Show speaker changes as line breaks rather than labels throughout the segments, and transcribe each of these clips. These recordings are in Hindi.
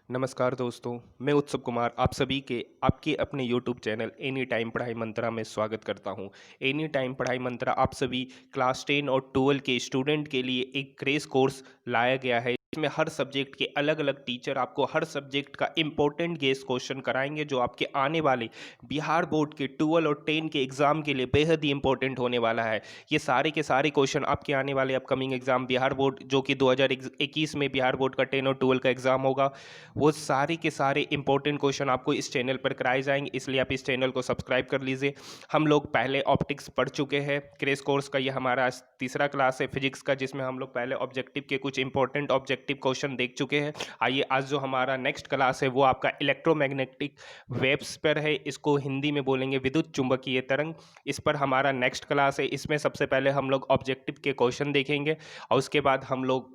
नमस्कार दोस्तों, मैं उत्सव कुमार आप सभी के आपके अपने YouTube चैनल एनी टाइम पढ़ाई मंत्रा में स्वागत करता हूं। एनी टाइम पढ़ाई मंत्रा आप सभी क्लास 10 और 12 के स्टूडेंट के लिए एक क्रेश कोर्स लाया गया है। इसमें हर सब्जेक्ट के अलग अलग टीचर आपको हर सब्जेक्ट का इम्पोर्टेंट गेस क्वेश्चन कराएंगे, जो आपके आने वाले बिहार बोर्ड के 12 और 10 के एग्जाम के लिए बेहद ही इंपॉर्टेंट होने वाला है। ये सारे के सारे क्वेश्चन आपके आने वाले अपकमिंग एग्जाम बिहार बोर्ड, जो कि 2021 में बिहार बोर्ड का 10 और 12 का एग्जाम होगा, वो सारे के सारे इंपॉर्टेंट क्वेश्चन आपको इस चैनल पर कराए जाएंगे। इसलिए आप इस चैनल को सब्सक्राइब कर लीजिए। हम लोग पहले ऑप्टिक्स पढ़ चुके हैं। क्रेश कोर्स का ये हमारा तीसरा क्लास है फिजिक्स का, जिसमें हम लोग पहले ऑब्जेक्टिव के कुछ इंपॉर्टेंट ऑब्जेक्टिव क्वेश्चन देख चुके हैं। आइए आज जो हमारा नेक्स्ट क्लास है वो आपका इलेक्ट्रोमैग्नेटिक वेव्स पर है। इसको हिंदी में बोलेंगे विद्युत चुंबकीय तरंग। इस पर हमारा नेक्स्ट क्लास है। इसमें सबसे पहले हम लोग ऑब्जेक्टिव के क्वेश्चन देखेंगे और उसके बाद हम लोग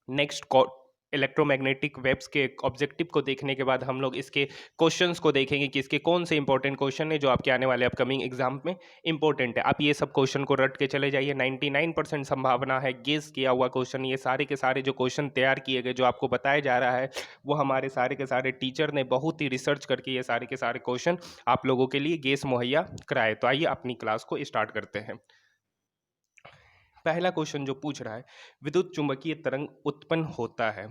नेक्स्ट इलेक्ट्रोमैग्नेटिक वेव्स के ऑब्जेक्टिव को देखने के बाद हम लोग इसके क्वेश्चंस को देखेंगे कि इसके कौन से इंपॉर्टेंट क्वेश्चन है जो आपके आने वाले अपकमिंग एग्जाम में इंपॉर्टेंट है। आप ये सब क्वेश्चन को रट के चले जाइए। 99% संभावना है गेस किया हुआ क्वेश्चन। ये सारे के सारे जो क्वेश्चन तैयार किए गए, जो आपको बताया जा रहा है, वो हमारे सारे के सारे टीचर ने बहुत ही रिसर्च करके ये सारे के सारे क्वेश्चन आप लोगों के लिए गेस मुहैया कराए। तो आइए अपनी क्लास को स्टार्ट करते हैं। पहला क्वेश्चन जो पूछ रहा है, विद्युत चुंबकीय तरंग उत्पन्न होता है।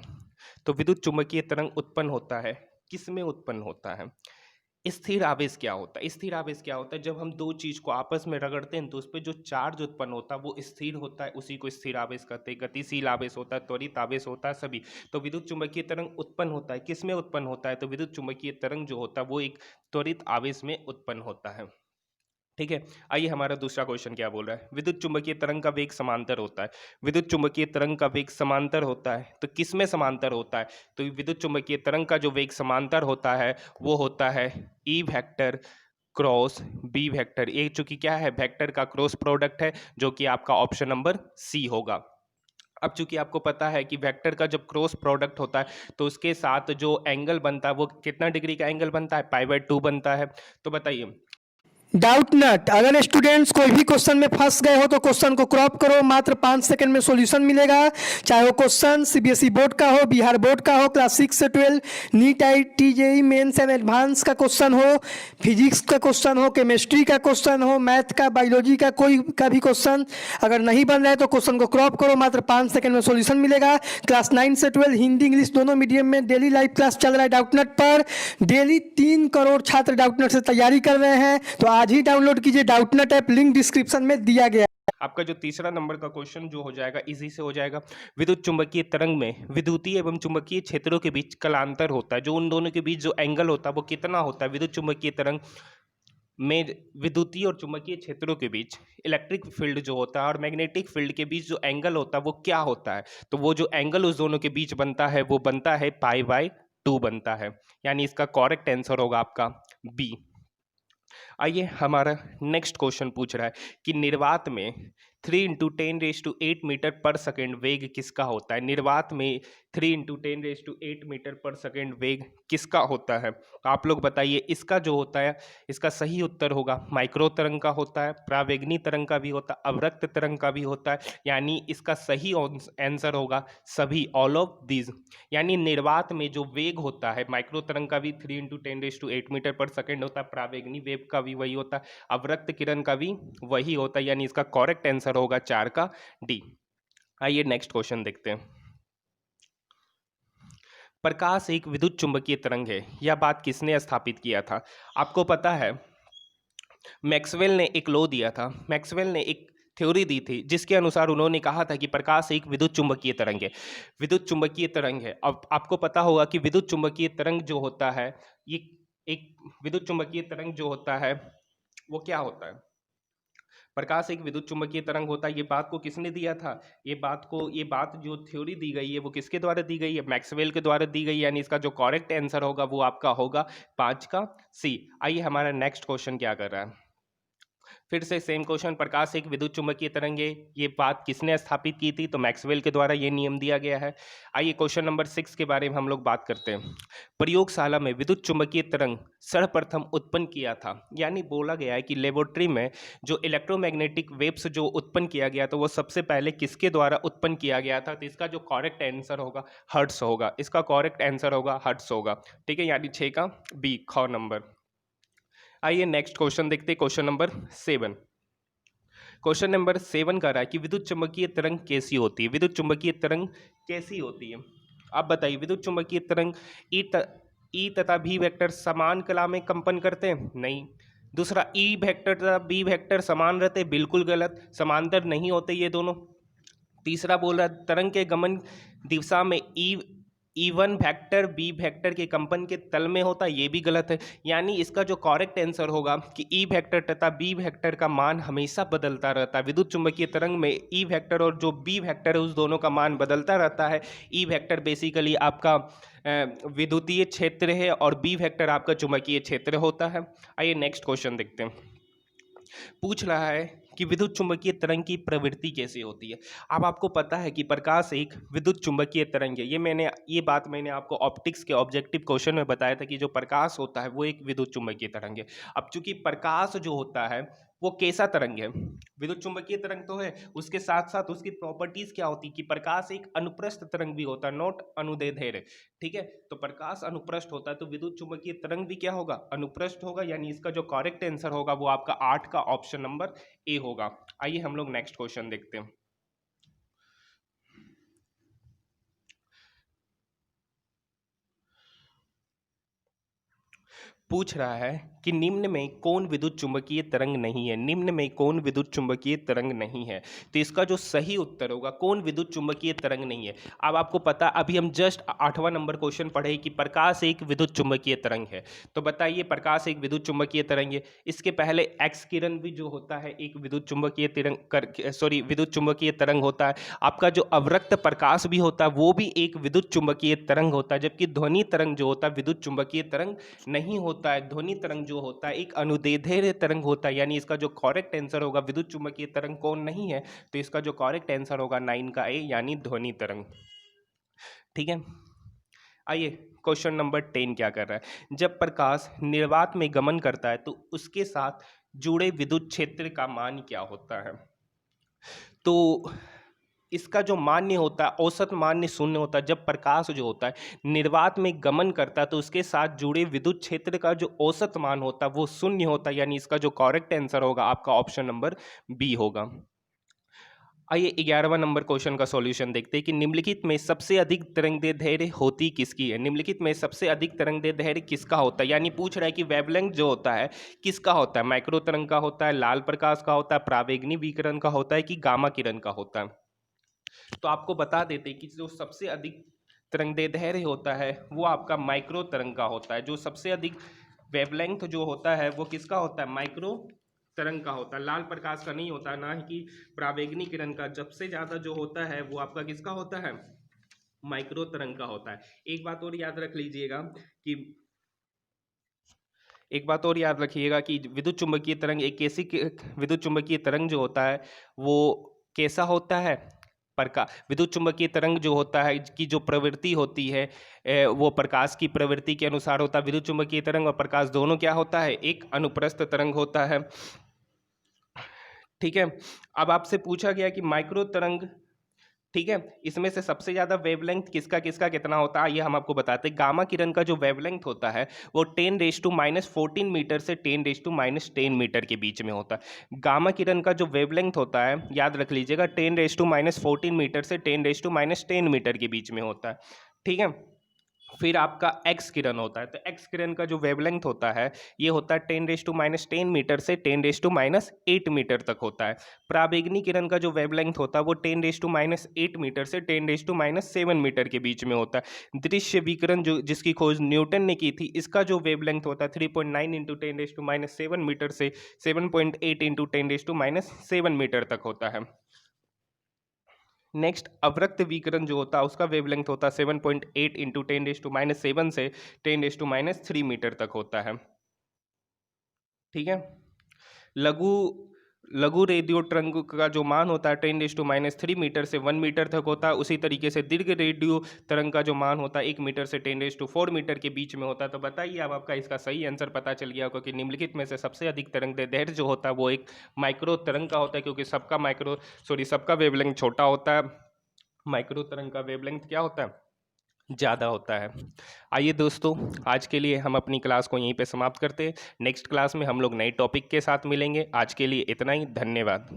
तो विद्युत चुंबकीय तरंग उत्पन्न होता है, किस में उत्पन्न होता है? स्थिर आवेश क्या होता है? स्थिर आवेश क्या होता है? जब हम दो चीज को आपस में रगड़ते हैं तो उस पर जो चार्ज उत्पन्न होता है वो स्थिर होता है, उसी को स्थिर आवेश कहते हैं। गतिशील आवेश होता है, त्वरित आवेश होता है, सभी। तो विद्युत चुंबकीय तरंग उत्पन्न होता है, किस में उत्पन्न होता है? तो विद्युत चुंबकीय तरंग जो होता है वो एक त्वरित आवेश में उत्पन्न होता है। ठीक है। आइए हमारा दूसरा क्वेश्चन क्या बोल रहा है, विद्युत चुंबकीय तरंग का वेग समांतर होता है। विद्युत चुंबकीय तरंग का वेग समांतर होता है, तो किस में समांतर होता है? तो विद्युत चुंबकीय तरंग का जो वेग समांतर होता है वो होता है E vector cross B vector. ये चूंकि क्या है, वेक्टर का क्रॉस प्रोडक्ट है, जो कि आपका ऑप्शन नंबर सी होगा। अब चूंकि आपको पता है कि वेक्टर का जब क्रॉस प्रोडक्ट होता है तो उसके साथ जो एंगल बनता है वो कितना डिग्री का एंगल बनता है? पाई/2 बनता है। तो बताइए।
डाउट नट। अगर स्टूडेंट्स कोई भी क्वेश्चन में फंस गए हो तो क्वेश्चन को क्रॉप करो, मात्र 5 सेकंड में सॉल्यूशन मिलेगा। चाहे वो क्वेश्चन सीबीएसई बोर्ड का हो, बिहार बोर्ड का हो, क्लास 6 से 12, NEET IIT JEE mains and advance का क्वेश्चन हो, फिजिक्स का क्वेश्चन हो, केमिस्ट्री का क्वेश्चन हो, मैथ का, बायोलॉजी का, कोई का भी क्वेश्चन अगर नहीं बन रहा है तो क्वेश्चन को क्रॉप करो, मात्र 5 सेकंड में सॉल्यूशन मिलेगा। क्लास 9 से 12 हिंदी इंग्लिश दोनों मीडियम में डेली लाइव क्लास चल रहा है डाउटनट पर। डेली 3 करोड़ छात्र डाउटनट से तैयारी कर रहे हैं, तो आज ही डाउनलोड कीजिए डाउटनट ऐप, लिंक डिस्क्रिप्शन में दिया गया है।
आपका जो तीसरा नंबर का क्वेश्चन जो हो जाएगा इजी से हो जाएगा। विद्युत चुंबकीय तरंग में विद्युतीय एवं चुंबकीय क्षेत्रों के बीच कालांतर होता है, जो उन दोनों के बीच जो एंगल होता है वो कितना होता है? विद्युत चुंबकीय तरंग में विद्युतीय और चुंबकीय क्षेत्रों के बीच इलेक्ट्रिक फील्ड जो होता है और मैग्नेटिक फील्ड के बीच जो एंगल होता है वो क्या होता है? तो वो जो एंगल उस दोनों के बीच बनता है वो बनता है पाई/2 बनता है। यानी इसका करेक्ट आंसर होगा आपका बी। आइए हमारा नेक्स्ट क्वेश्चन पूछ रहा है कि निर्वात में 3 × 10⁸ मीटर पर सेकेंड वेग किसका होता है? निर्वात में 3 × 10⁸ मीटर पर सेकेंड वेग किसका होता है? तो आप लोग बताइए। इसका जो होता है, इसका सही उत्तर होगा माइक्रो तरंग का होता है, परावैगनी तरंग का भी होता है, अवरक्त तरंग का भी होता है। यानी इसका सही आंसर होगा सभी, ऑल ऑफ दीज। यानी निर्वात में जो वेग होता है, माइक्रो तरंग का भी 3 × 10⁸ मीटर पर सेकेंड होता है, परावैगनी वेव का भी वही होता है, अवरक्त किरण का भी वही होता है। यानी इसका करेक्ट आंसर होगा 4 का डी। आइए नेक्स्ट क्वेश्चन देखते हैं। प्रकाश एक विद्युत चुंबकीय तरंग है, यह बात किसने स्थापित किया था? आपको पता है मैक्सवेल ने एक लॉ दिया था, मैक्सवेल ने एक थ्योरी दी थी जिसके अनुसार उन्होंने कहा था कि प्रकाश एक विद्युत चुंबकीय तरंग है। विद्युत चुंबकीय तरंग है। अब आपको पता होगा कि विद्युत चुंबकीय तरंग जो होता है, ये एक विद्युत चुंबकीय तरंग जो होता है वो क्या होता है? प्रकाश एक विद्युत चुंबकीय तरंग होता है। ये बात को किसने दिया था? ये बात जो थ्योरी दी गई है वो किसके द्वारा दी गई है? मैक्सवेल के द्वारा दी गई है। यानी इसका जो करेक्ट आंसर होगा वो आपका होगा 5 का सी। आइए हमारा नेक्स्ट क्वेश्चन क्या कर रहा है, फिर से सेम क्वेश्चन, प्रकाश एक विद्युत चुंबकीय तरंग है, ये बात किसने स्थापित की थी? तो मैक्सवेल के द्वारा ये नियम दिया गया है। आइए क्वेश्चन नंबर 6 के बारे में हम लोग बात करते हैं। प्रयोगशाला में विद्युत चुंबकीय तरंग सर्वप्रथम उत्पन्न किया था, यानी बोला गया है कि लेबोरेटरी में जो इलेक्ट्रोमैग्नेटिक वेव्स जो उत्पन्न किया गया था वो सबसे पहले किसके द्वारा उत्पन्न किया गया था? तो इसका जो करेक्ट आंसर होगा हर्ट्ज होगा। इसका करेक्ट आंसर होगा हर्ट्ज होगा। ठीक है, यानी 6 का बी, ख नंबर। आइए नेक्स्ट क्वेश्चन देखते हैं, क्वेश्चन नंबर 7। क्वेश्चन नंबर 7 कह रहा है कि विद्युत चुंबकीय तरंग कैसी होती है? विद्युत चुंबकीय तरंग कैसी होती है? आप बताइए, विद्युत चुंबकीय तरंग ई तथा भी वेक्टर समान कला में कंपन करते हैं? नहीं। दूसरा, ई वेक्टर तथा बी वेक्टर समान रहते हैं? बिल्कुल गलत, समांतर नहीं होते ये दोनों। तीसरा बोल रहा है तरंग के गमन दिशा में E one vector B vector के कंपन के तल में होता है, ये भी गलत है। यानी इसका जो करेक्ट आंसर होगा कि ई वेक्टर तथा बी वेक्टर का मान हमेशा बदलता रहता है। विद्युत चुंबकीय तरंग में ई वेक्टर और जो बी वेक्टर है उस दोनों का मान बदलता रहता है। ई वेक्टर बेसिकली आपका विद्युतीय क्षेत्र है और बी वेक्टर आपका चुंबकीय क्षेत्र होता है। आइए नेक्स्ट क्वेश्चन देखते हैं। पूछ रहा है कि विद्युत चुंबकीय तरंग की प्रवृत्ति कैसे होती है? अब आपको पता है कि प्रकाश एक विद्युत चुंबकीय तरंग है। ये बात मैंने आपको ऑप्टिक्स के ऑब्जेक्टिव क्वेश्चन में बताया था कि जो प्रकाश होता है वो एक विद्युत चुंबकीय तरंग है। अब चूंकि प्रकाश जो होता है वो कैसा तरंग है? विद्युत चुंबकीय तरंग तो है, उसके साथ साथ उसकी प्रॉपर्टीज क्या होती है कि प्रकाश एक अनुप्रस्थ तरंग भी होता है, नॉट अनुदैर्ध्य। ठीक है, तो प्रकाश अनुप्रस्थ होता है तो विद्युत चुंबकीय तरंग भी क्या होगा? अनुप्रस्थ होगा। यानी इसका जो करेक्ट आंसर होगा वो आपका 8 का ऑप्शन नंबर ए होगा। आइए हम लोग नेक्स्ट क्वेश्चन देखते हैं। पूछ रहा है कि निम्न में कौन विद्युत चुंबकीय तरंग नहीं है? निम्न में कौन विद्युत चुंबकीय तरंग नहीं है? तो इसका जो सही उत्तर होगा कौन विद्युत चुंबकीय तरंग नहीं है। अब आपको पता, अभी हम जस्ट 8वां नंबर क्वेश्चन पढ़े कि प्रकाश एक विद्युत चुंबकीय तरंग है। तो बताइए, प्रकाश एक विद्युत चुंबकीय तरंग है। इसके पहले एक्स किरण भी जो होता है एक विद्युत चुंबकीय विद्युत चुंबकीय तरंग होता है। आपका जो अवरक्त प्रकाश भी होता है वो भी एक विद्युत चुंबकीय तरंग होता है, जबकि ध्वनि तरंग जो होता है विद्युत चुंबकीय तरंग नहीं होता है। ध्वनि तरंग जो होता है एक अनुदैर्ध्य तरंग होता है। यानी इसका जो करेक्ट आंसर होगा विद्युत चुंबकीय तरंग कौन नहीं है? तो इसका जो करेक्ट आंसर होगा 9 का ए, यानी ध्वनि तरंग। ठीक है, आइए क्वेश्चन नंबर 10 क्या कर रहा है? जब प्रकाश निर्वात में गमन करता है तो उसके साथ जुड़े विद्युत क्षेत्र का मान क्या होता है? तो इसका जो मान्य होता है, औसत मान्य शून्य होता है। जब प्रकाश जो होता है निर्वात में गमन करता है तो उसके साथ जुड़े विद्युत क्षेत्र का जो औसत मान होता है वो शून्य होता है। यानी इसका जो करेक्ट आंसर होगा आपका ऑप्शन नंबर बी होगा। आइए 11वां नंबर क्वेश्चन का सॉल्यूशन देखते हैं कि निम्नलिखित में सबसे अधिक तरंगदैर्ध्य होती किसकी है? निम्नलिखित में सबसे अधिक तरंगदैर्ध्य किसका होता है? यानी पूछ रहा है कि वेवलेंथ जो होता है किसका होता है? माइक्रो तरंग का होता है, लाल प्रकाश का होता है, परावैंगनी विकिरण का होता है कि गामा किरण का होता है? तो आपको बता देते कि जो सबसे अधिक तरंगदैर्ध्य होता है वो आपका माइक्रो तरंग का होता है। जो सबसे अधिक वेवलेंथ जो होता है वो किसका होता है? माइक्रो तरंग का होता है, लाल प्रकाश का नहीं होता, ना ही परावैंगनी किरण का। सबसे ज्यादा जो होता है वो आपका किसका होता है? माइक्रो तरंग का होता है। एक बात और याद रख लीजिएगा कि विद्युत चुंबकीय तरंग एक ऐसी विद्युत चुंबकीय तरंग जो होता है वो कैसा होता है? विद्युत चुंबकीय तरंग जो होता है की जो प्रवृत्ति होती है वो प्रकाश की प्रवृत्ति के अनुसार होता है। विद्युत चुंबकीय तरंग और प्रकाश दोनों क्या होता है? एक अनुप्रस्थ तरंग होता है। ठीक है, अब आपसे पूछा गया कि माइक्रो तरंग, ठीक है, इसमें से सबसे ज्यादा वेवलेंथ किसका किसका कितना होता है ये हम आपको बताते हैं। गामा किरण का जो वेवलेंथ होता है वो 10⁻⁻14 मीटर से 10⁻⁻10 मीटर के बीच में होता है। गामा किरण का जो वेवलेंथ होता है याद रख लीजिएगा 10⁻⁻14 मीटर से 10⁻⁻10 मीटर के बीच में होता है। ठीक है, फिर आपका एक्स किरण होता है, तो एक्स किरण का जो वेवलेंथ होता है ये होता है 10⁻10 मीटर से 10⁻8 मीटर तक होता है। परावैंगनी किरण का जो वेवलेंथ होता है वो 10⁻8 मीटर से 10⁻7 मीटर के बीच में होता है। दृश्य विकिरण जो जिसकी खोज न्यूटन ने की थी, इसका जो वेवलेंथ होता है 3.9 इंटू 10⁻7 मीटर से 7.8 इंटू 10⁻7 मीटर तक होता है। नेक्स्ट, अवरक्त विकिरण जो होता है उसका वेवलेंथ होता है 7.8 इंटू 10⁻7 से 10⁻3 मीटर तक होता है। ठीक है, लघु लघु रेडियो तरंग का जो मान होता है 10⁻³ मीटर से 1 मीटर तक होता है। उसी तरीके से दीर्घ रेडियो तरंग का जो मान होता है 1 मीटर से 10⁴ मीटर के बीच में होता है। तो बताइए, अब आपका इसका सही आंसर पता चल गया होगा कि निम्नलिखित में से सबसे अधिक तरंगदैर्ध्य जो होता है वो एक माइक्रो तरंग का होता है, क्योंकि सबका वेवलेंथ छोटा होता है। माइक्रो तरंग का वेवलेंथ क्या होता है? ज़्यादा होता है। आइए दोस्तों, आज के लिए हम अपनी क्लास को यहीं पे समाप्त करते हैं। नेक्स्ट क्लास में हम लोग नए टॉपिक के साथ मिलेंगे। आज के लिए इतना ही, धन्यवाद।